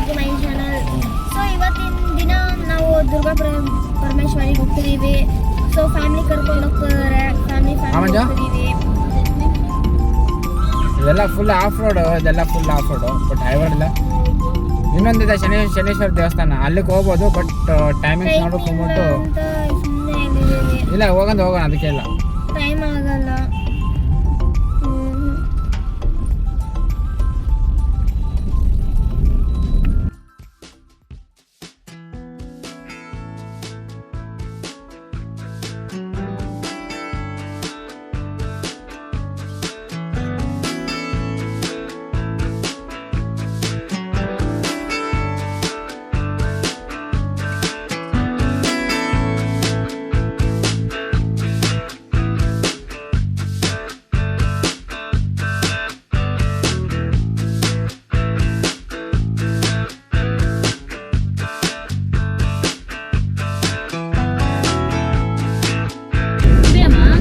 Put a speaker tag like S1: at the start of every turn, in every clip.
S1: To my channel. So ಇವತ್ತಿನ ದಿನ ನಾವು ದುರ್ಗಾ ಪರಮೇಶ್ವರಿಗೆ ಹೋಗ್ತಿದ್ದೀವಿ. ಸೊ ಫ್ಯಾಮಿಲಿ ಕರ್ಕೊಂಡು ಹೋಗ್ತಿದ್ದಾರೆ. ಫ್ಯಾಮಿಲಿ ಹೋಗ್ತಿದ್ದೀವಿ.
S2: ಇದೆಲ್ಲ ಫುಲ್ ಆಫ್ ರೋಡು, ಇದೆಲ್ಲ full of road. But highway ಇಲ್ಲ. ಇನ್ನೊಂದಿದೆ ಶನೇಶ್ವರ ದೇವಸ್ಥಾನ, ಅಲ್ಲಿಗೆ ಹೋಗ್ಬೋದು. ಬಟ್ ಟೈಮಿಂಗ್ಸ್ ನೋಡ್ಕೊಂಡ್ಬಿಟ್ಟು ಇಲ್ಲ ಹೋಗೋಣ ಅದಕ್ಕೆ ಇಲ್ಲ,
S1: ಟೈಮ್ ಆಗಲ್ಲ.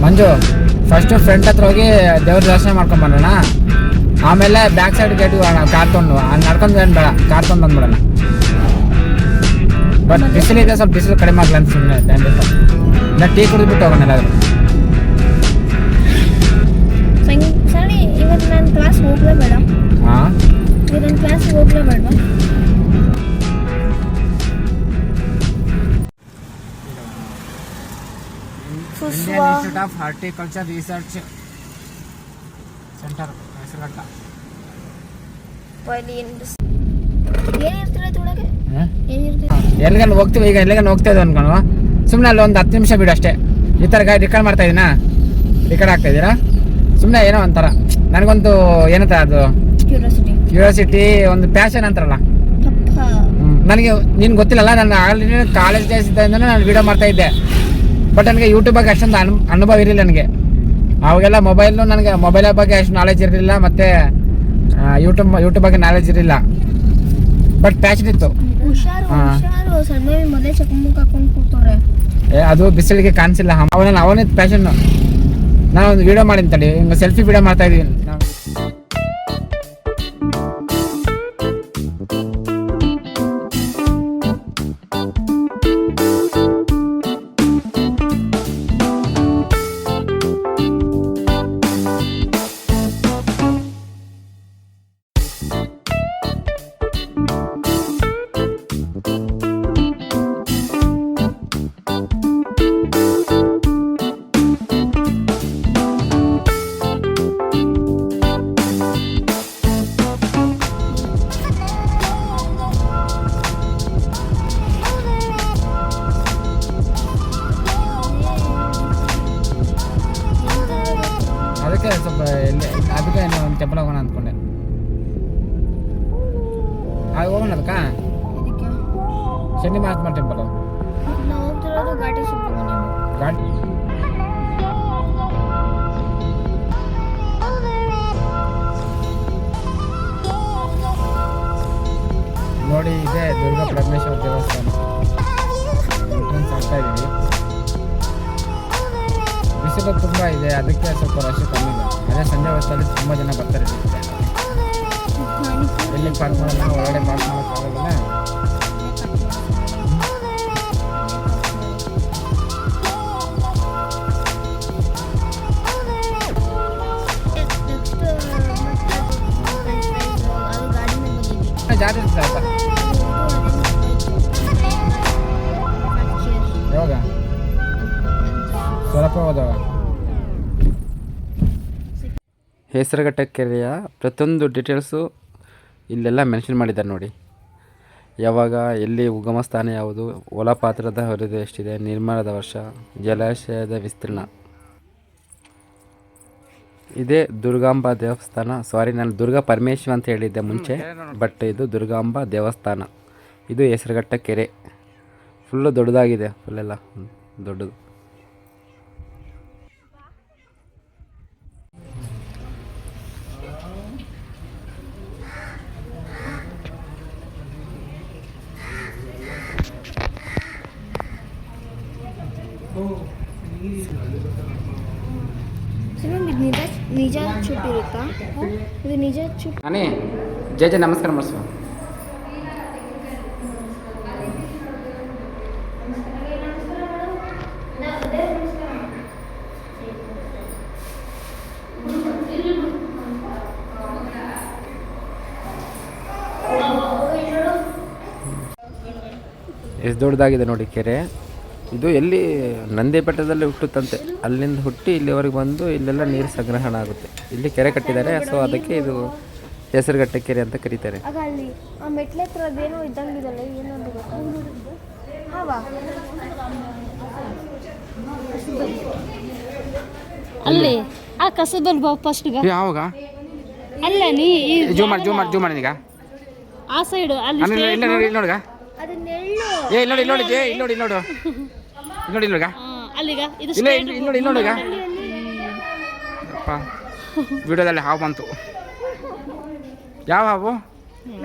S2: ಮಂಜು ಫಸ್ಟ್ ಫ್ರಂಟ್ ಹತ್ರ ಹೋಗಿ ದೇವ್ರ ದರ್ಶನ ಮಾಡ್ಕೊಂಡ್ ಬರೋಣ. ಆಮೇಲೆ ಬ್ಯಾಕ್ ಸೈಡ್ ಗೇಟ್ ಕಾರ್ ತೊಗೊಂಡು ನಡ್ಕೊಂಡು ಏನು ಬೇಡ, ಕಾರ್ ತೊಗೊಂಡು ಬಂದ್ಬಿಡೋಣ. ಬಟ್ ಬಿಸಿಲಿದೆ, ಸ್ವಲ್ಪ ಬಿಸಿಲು ಕಡಿಮೆ ಆಗಲ್ಲ ಅಂತ ಸುಮ್ಮನೆ ಟೈಮ್ ಬೇಕು. ಇಲ್ಲ ಟೀ ಕುಡಿದ್ಬಿಟ್ಟು ಹೋಗೋಣ ಎಲ್ಲಾದರೂ.
S1: ಸರಿ, ಇವತ್ತು ನಾನು ಕ್ಲಾಸ್ ಹೋಗ್ಲೇಬೇಡ.
S2: ಹಾಂ,
S1: ಇವತ್ತು ಕ್ಲಾಸ್ ಹೋಗ್ಲೇಬೇಡ.
S2: Indian institute of horticulture research centre Hesaraghatta. ಎಲ್ಲಿಗನ್ನು ಹೋಗ್ತೀವಿ, ಈಗ ಎಲ್ಲಿಗನ್ನು ಹೋಗ್ತಾ ಇದ್ದೀವಿ ಅನ್ಕೊಂಡು ಸುಮ್ಮನೆ ಅಲ್ಲಿ ಒಂದು 10 ನಿಮಿಷ ಬಿಡು ಅಷ್ಟೇ. ಈ ಥರ ರಿಕಾರ್ಡ್ ಮಾಡ್ತಾ ಇದ್ದೀನಾ, ರಿಕಾರ್ಡ್ ಆಗ್ತಾ ಇದ್ದೀರಾ ಸುಮ್ಮನೆ ಏನೋ ಒಂಥರ ನನಗೊಂದು ಏನಂತ ಅದು ಕ್ಯೂರಿಯಾಸಿಟಿ, ಒಂದು ಪ್ಯಾಷನ್ ಅಂತಾರಲ್ಲ. ನನಗೆ ನೀನು ಗೊತ್ತಿಲ್ಲಲ್ಲ, ನಾನು ಆಲ್ರೆಡಿ ಕಾಲೇಜ್ ಡೇಸ್ ಇದ್ದಿಂದ ನಾನು ವಿಡಿಯೋ ಮಾಡ್ತಾ ಇದ್ದೆ. ಬಟ್ ನನಗೆ ಯೂಟ್ಯೂಬ್ ಬಗ್ಗೆ ಅಷ್ಟೊಂದು ಅನುಭವ ಇರಲಿಲ್ಲ ನನಗೆ. ಅವಾಗೆಲ್ಲ ನನಗೆ ಮೊಬೈಲ್ ಬಗ್ಗೆ ಅಷ್ಟು ನಾಲೆಜ್ ಇರಲಿಲ್ಲ, ಮತ್ತು ಯೂಟ್ಯೂಬ್ ಬಗ್ಗೆ ನಾಲೆಜ್ ಇರಲಿಲ್ಲ. ಬಟ್ ಪ್ಯಾಷನ್ ಇತ್ತು. ಅದು ಬಿಸಿಲಿಗೆ ಕಾಣಿಸಿಲ್ಲ. ಅವನೇ ಪ್ಯಾಷನ್. ನಾನು ಒಂದು ವಿಡಿಯೋ ಮಾಡಿದ್ದೀನಿ ತಡಿ, ಹಿಂಗೆ ಸೆಲ್ಫಿ ವಿಡಿಯೋ ಮಾಡ್ತಾ ಇದ್ದೀನಿ ನಾವು. ಅದಕ್ಕೆ ಒಂದು ಟೆಂಪಲ್ ಹೋಗೋಣ ಅಂದ್ಕೊಂಡೆ. ಹೋಗೋಣ ಅದಕ್ಕ ಶನಿ ಮಹಾತ್ಮ ಟೆಂಪಲ್. ನೋಡಿ, ಇದೆ ದುರ್ಗಾ ಪರಮೇಶ್ವರ ದೇವಸ್ಥಾನ. ಎಂಟ್ರೆನ್ಸ್ ಆಗ್ತಾ ಇದೀವಿ. ಬಿಸಿಲು ತುಂಬ ಇದೆ, ಅದಕ್ಕೆ ಸ್ವಲ್ಪ ರಶ್ ಕಮ್ಮಿ ಇದೆ. ಅದೇ ಸಂಜೆ ಹೊತ್ತಲ್ಲಿ ತುಂಬ ಜನ ಬರ್ತಾರೆ. ಎಲ್ಲಿ ಪಾರ್ಕ್ ಮಾಡೋಲ್ಲ, ಹೊರಗಡೆ ಪಾರ್ಕ್ ಮಾಡೋಕ್ಕಾಗೋದಿಲ್ಲ. ಜಾರಿ ಇರ್ತದೆ ಆಯ್ತಾ? ಯಾವಾಗ ಸ್ವಲ್ಪ ಹೋದಾಗ ಹೆಸರುಘಟ್ಟ ಕೆರೆಯ ಪ್ರತಿಯೊಂದು ಡೀಟೇಲ್ಸು ಇಲ್ಲೆಲ್ಲ ಮೆನ್ಷನ್ ಮಾಡಿದ್ದಾರೆ ನೋಡಿ. ಯಾವಾಗ, ಎಲ್ಲಿ ಉಗಮ ಸ್ಥಾನ ಯಾವುದು, ಒಳಪಾತ್ರದ ಹರಿದು ಎಷ್ಟಿದೆ, ನಿರ್ಮಾಣದ ವರ್ಷ, ಜಲಾಶಯದ ವಿಸ್ತೀರ್ಣ. ಇದೇ ದುರ್ಗಾಂಬಾ ದೇವಸ್ಥಾನ. ಸಾರಿ, ನಾನು ದುರ್ಗಾ ಪರಮೇಶ್ವರ ಅಂತ ಹೇಳಿದ್ದೆ ಮುಂಚೆ, ಬಟ್ ಇದು ದುರ್ಗಾಂಬಾ ದೇವಸ್ಥಾನ. ಇದು ಹೆಸರುಘಟ್ಟ ಕೆರೆ. ಫುಲ್ಲು ದೊಡ್ಡದಾಗಿದೆ, ಫುಲ್ಲೆಲ್ಲ ದೊಡ್ಡದು.
S1: ನಿಜ ಚುಟ್ಟಿರುತ್ತಾ? ಇದು ನಿಜ ಚುಟ್ಟು.
S2: ನಾನೇ ಜಯ ನಮಸ್ಕಾರ ಮಾಡಿಸು. ಎಷ್ಟು ದೊಡ್ಡದಾಗಿದೆ ನೋಡಿ ಕೆರೆ. ಇದು ಎಲ್ಲಿ ನಂದಿ ಬೆಟ್ಟದಲ್ಲಿ ಹುಟ್ಟುತ್ತಂತೆ, ಅಲ್ಲಿಂದ ಹುಟ್ಟಿ ಇಲ್ಲಿವರೆಗೆ ಬಂದು ಇಲ್ಲೆಲ್ಲ ನೀರು ಸಂಗ್ರಹಣ ಆಗುತ್ತೆ. ಇಲ್ಲಿ ಕೆರೆ ಕಟ್ಟಿದ್ದಾರೆ, ಸೊ ಅದಕ್ಕೆ ಇದು ಹೆಸರುಘಟ್ಟ ಕೆರೆ ಅಂತ ಕರೀತಾರೆ.
S1: ಆಗ ಅಲ್ಲಿ ಆ ಮೆಟ್ಲೆ ಹತ್ರ ಅದೇನೋ ಇದ್ದಂಗಿದಲ್ಲ, ಏನೊಂದು ಗೊತ್ತಾ? ಹಾವಾ
S3: ಅಲ್ಲಿ ಆ ಕಸದಲ್ಲಿ ಬಾ ಫಸ್ಟ್ಗ.
S2: ಯಾವಾಗ
S3: ಅಲ್ಲ ನೀ
S2: ಜೂಮ್ ಮಾಡಿ ಈಗ
S3: ಆ ಸೈಡ್ ಅಲ್ಲಿ
S2: ಇಲ್ಲಿ ನೋಡ್ಗ.
S1: ಅದನ್ನ ಎಳ್ಳು.
S2: ಏ ಇಲ್ಲಿ ನೋಡಿ ಇಲ್ಲಿ ನೋಡು
S3: ಅಲ್ಲಿಗ ಇದು
S2: ಇಲ್ಲಿ ನೋಡಿಗ. ಅಪ್ಪ ವಿಡಿಯೋದಲ್ಲಿ ಹಾವು ಬಂತು. ಯಾವ ಹಾವು?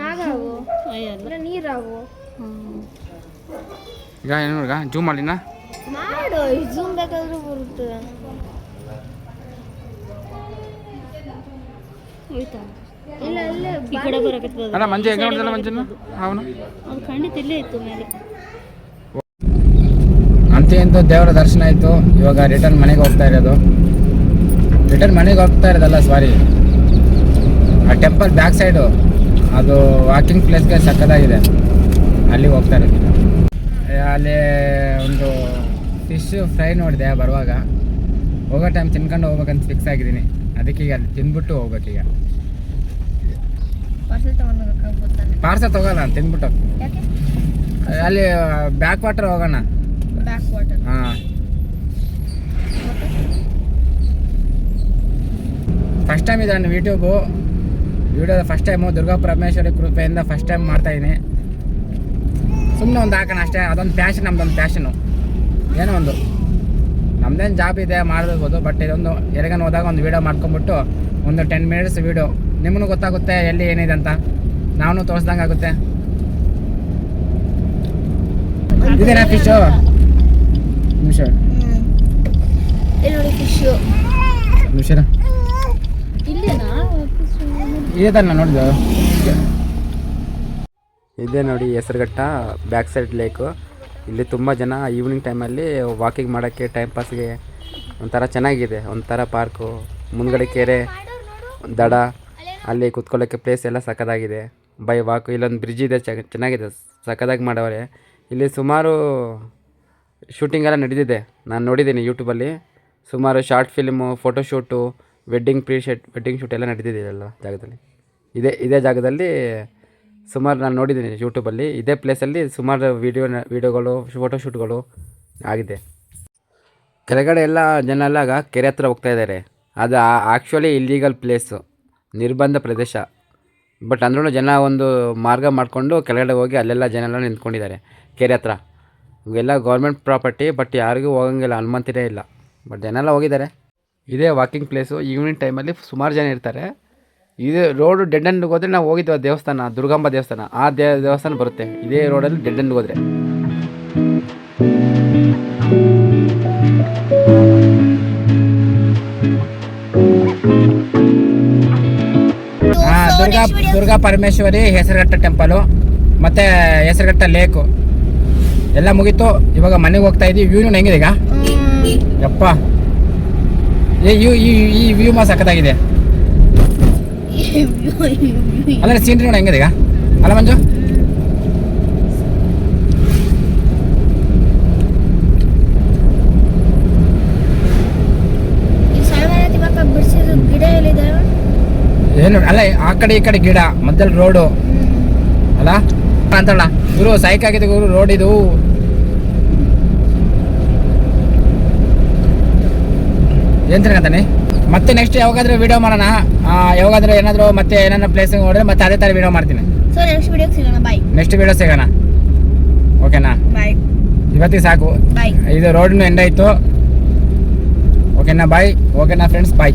S1: ನಾಗಾವು, ನೀರಾವು.
S2: ಈಗ ಏನು ನೋಡ್ಗ, ಜೂಮ್ ಮಾಡಿನ
S1: ಮಾಡು, ಜೂಮ್ ಬೇಕಾದ್ರೂ ಬರುತ್ತೆ. ಇಲ್ಲ ಅಲ್ಲೇ
S3: ಈ ಕಡೆ ಬರಕತ್ತದ.
S2: ಅಲ್ಲ ಮಂಜು ಹೆಂಗೆ ನೋಡಿದಲ್ಲ ಮಂಜುನ ಹಾವನು
S3: ಅದು ಖಂಡಿತ ಇಲ್ಲೇ ಇತ್ತು ಮೇಲೆ.
S2: ಅಂತೂ ದೇವರ ದರ್ಶನ ಆಯಿತು. ಇವಾಗ ರಿಟರ್ನ್ ಮನೆಗೆ ಹೋಗ್ತಾ ಇರೋದಲ್ಲ, ಸಾರಿ, ಆ ಟೆಂಪಲ್ ಬ್ಯಾಕ್ ಸೈಡು ಅದು ವಾಕಿಂಗ್ ಪ್ಲೇಸ್ಗೆ ಸಕ್ಕದಾಗಿದೆ, ಅಲ್ಲಿಗೆ ಹೋಗ್ತಾ ಇರೋದು. ಅಲ್ಲಿ ಒಂದು ಫಿಶ್ ಫ್ರೈ ನೋಡಿದೆ ಬರುವಾಗ. ಹೋಗೋ ಟೈಮ್ ತಿನ್ಕೊಂಡು ಹೋಗ್ಬೇಕಂತ ಫಿಕ್ಸ್ ಆಗಿದ್ದೀನಿ. ಅದಕ್ಕೆ ಈಗ ಅಲ್ಲಿ ತಿಂದ್ಬಿಟ್ಟು ಹೋಗ್ಬೇಕೀಗ. ಪಾರ್ಸಲ್ ತಗೋಲ್ಲ, ತಿಂದ್ಬಿಟ್ಟು ಅಲ್ಲಿ ಬ್ಯಾಕ್ ವಾಟರ್ ಹೋಗೋಣ. ಹಾಂ, ಫಸ್ಟ್ ಟೈಮ್ ಇದೆ ನಾನು ವಿಡಿಯೋದ ಫಸ್ಟ್ ಟೈಮು. ದುರ್ಗಾ ಪರಮೇಶ್ವರಿ ಕೃಪೆಯಿಂದ ಫಸ್ಟ್ ಟೈಮ್ ಮಾಡ್ತಾಯಿದ್ದೀನಿ. ಸುಮ್ಮನೆ ಒಂದು ಹಾಕೋಣ ಅಷ್ಟೇ. ಅದೊಂದು ಪ್ಯಾಷನ್, ನಮ್ದೊಂದು ಪ್ಯಾಷನು. ಏನೋ ಒಂದು ನಮ್ದೇನು ಜಾಬ್ ಇದೆ ಮಾಡ್ಬೋದು, ಬಟ್ ಇದೊಂದು ಎಲ್ಲಿಗನ ಹೋದಾಗ ಒಂದು ವೀಡಿಯೋ ಮಾಡ್ಕೊಂಬಿಟ್ಟು ಒಂದು 10 ಮಿನಿಟ್ಸ್ ವೀಡಿಯೋ, ನಿಮಗೂ ಗೊತ್ತಾಗುತ್ತೆ ಎಲ್ಲಿ ಏನಿದೆ ಅಂತ, ನಾವು ತೋರಿಸ್ದಂಗೆ ಆಗುತ್ತೆ. ಇದೇನಾ ಫಿಶು? ನಿಮಿಷ ಇದೇನ ನೋಡಿದ್ದು. ಇದೇ ನೋಡಿ ಹೆಸರುಘಟ್ಟ ಬ್ಯಾಕ್ ಸೈಡ್ ಲೇಕು. ಇಲ್ಲಿ ತುಂಬ ಜನ ಈವ್ನಿಂಗ್ ಟೈಮಲ್ಲಿ ವಾಕಿಂಗ್ ಮಾಡೋಕ್ಕೆ, ಟೈಮ್ ಪಾಸ್ಗೆ ಒಂಥರ ಚೆನ್ನಾಗಿದೆ. ಒಂಥರ ಪಾರ್ಕು, ಮುಂದ್ಗಡೆ ಕೆರೆ, ದಡ, ಅಲ್ಲಿ ಕುತ್ಕೊಳ್ಳೋಕ್ಕೆ ಪ್ಲೇಸ್ ಎಲ್ಲ ಸಕ್ಕದಾಗಿದೆ. ಬೈ ವಾಕ್ ಇಲ್ಲೊಂದು ಬ್ರಿಡ್ಜ್ ಇದೆ, ಚೆನ್ನಾಗಿದೆ, ಸಕ್ಕದಾಗಿ ಮಾಡವ್ರೆ. ಇಲ್ಲಿ ಸುಮಾರು ಶೂಟಿಂಗ್ ಎಲ್ಲ ನಡೆದಿದೆ, ನಾನು ನೋಡಿದ್ದೀನಿ ಯೂಟ್ಯೂಬಲ್ಲಿ. ಸುಮಾರು short film, photoshoot, wedding shoot ಎಲ್ಲ ನಡೆದಿದೆ ಎಲ್ಲ ಜಾಗದಲ್ಲಿ. ಇದೇ ಜಾಗದಲ್ಲಿ ಸುಮಾರು ನಾನು ನೋಡಿದ್ದೀನಿ ಯೂಟ್ಯೂಬಲ್ಲಿ. ಇದೇ ಪ್ಲೇಸಲ್ಲಿ ಸುಮಾರು ವೀಡಿಯೋಗಳು, ಫೋಟೋಶೂಟ್ಗಳು ಆಗಿದೆ. ಕೆಳಗಡೆ ಎಲ್ಲ ಜನ ಎಲ್ಲ ಕೆರೆ ಹತ್ರ ಹೋಗ್ತಾ ಇದ್ದಾರೆ. ಅದು ಆ್ಯಕ್ಚುಲಿ ಇಲ್ಲೀಗಲ್ ಪ್ಲೇಸು, ನಿರ್ಬಂಧ ಪ್ರದೇಶ. ಬಟ್ ಅಂದ್ರೂ ಜನ ಒಂದು ಮಾರ್ಗ ಮಾಡಿಕೊಂಡು ಕೆಳಗಡೆ ಹೋಗಿ ಅಲ್ಲೆಲ್ಲ ಜನ ಎಲ್ಲ ನಿಂತ್ಕೊಂಡಿದ್ದಾರೆ ಕೆರೆ ಹತ್ರ. ಇವೆಲ್ಲ ಗೌರ್ಮೆಂಟ್ ಪ್ರಾಪರ್ಟಿ, ಬಟ್ ಯಾರಿಗೂ ಹೋಗಂಗಿಲ್ಲ, ಅನುಮತಿನೇ ಇಲ್ಲ. ಬಟ್ ಜನ ಎಲ್ಲ ಹೋಗಿದ್ದಾರೆ. ಇದೇ ವಾಕಿಂಗ್ ಪ್ಲೇಸು. ಈವ್ನಿಂಗ್ ಟೈಮಲ್ಲಿ ಸುಮಾರು ಜನ ಇರ್ತಾರೆ. ಇದು ರೋಡು ಡೆಡ್ ಎಂಡ್ಗೆ ಹೋದರೆ ನಾವು ಹೋಗಿದ್ವಿ ದೇವಸ್ಥಾನ, ದುರ್ಗಾಂಬ ದೇವಸ್ಥಾನ, ಆ ದೇವಸ್ಥಾನ ಬರುತ್ತೆ ಇದೇ ರೋಡಲ್ಲಿ ಡೆಡ್ ಎಂಡ್ಗೆ ಹೋದರೆ. ದುರ್ಗಾ ಪರಮೇಶ್ವರಿ ಹೆಸರುಘಟ್ಟ ಟೆಂಪಲು ಮತ್ತು ಹೆಸರುಘಟ್ಟ ಲೇಕು ಎಲ್ಲ ಮುಗೀತು. ಇವಾಗ ಮನೆಗೆ ಹೋಗ್ತಾ ಇದ್ದೀವಿ. ವ್ಯೂ ಹೆಂಗಿದೆ ಈಗ? ಯಪ್ಪ, ಈ ವ್ಯೂ ಸಕ್ಕತ್ತಾಗಿದೆ. ಅಲ್ಲ ಸೀನ್ರಿ ನೋಡಿ ಹೆಂಗಿದೆ ಈಗ, ಅಲ್ಲ ಮಂಜು? ಏನು ಅಲ್ಲ, ಆ ಕಡೆ ಈ ಕಡೆ ಗಿಡ, ಮಧ್ಯದಲ್ಲಿ ರೋಡು ಅಲ್ಲ ಅಂತಲ್ಲ ಗುರು. ಸೈಕ್ ಆಗಿದೆ ಗುರು ರೋಡ್ ಇದು. ಏನ್ ತಿರ್ಗಂತಾನೆ? ಮತ್ತೆ ನೆಕ್ಸ್ಟ್ ಯಾವಾಗಾದ್ರೂ ವಿಡಿಯೋ ಮಾಡೋಣ. ಯಾವಾಗಾದ್ರೂ ಏನಾದರೂ ಮತ್ತೆ ಏನಾರ ಪ್ಲೇಸ್ ನೋಡಿದ್ರೆ ಮತ್ತೆ ಅದೇ ಥರ ವಿಡಿಯೋ ಮಾಡ್ತೀನಿ.
S1: ಸೊ ನೆಕ್ಸ್ಟ್ ವಿಡಿಯೋ ಸಿಗೋಣ. ಬಾಯ್.
S2: ನೆಕ್ಸ್ಟ್ ವಿಡಿಯೋ ಸಿಗೋಣ, ಓಕೆನಾ?
S1: ಬಾಯ್.
S2: ಇವತ್ತಿಗೆ ಸಾಕು.
S1: ಬಾಯ್.
S2: ಇದು ರೋಡ್ನು ಎಂಡ್ ಆಯಿತು, ಓಕೆನಾ? ಬಾಯ್. ಓಕೆನಾ ಫ್ರೆಂಡ್ಸ್, ಬಾಯ್.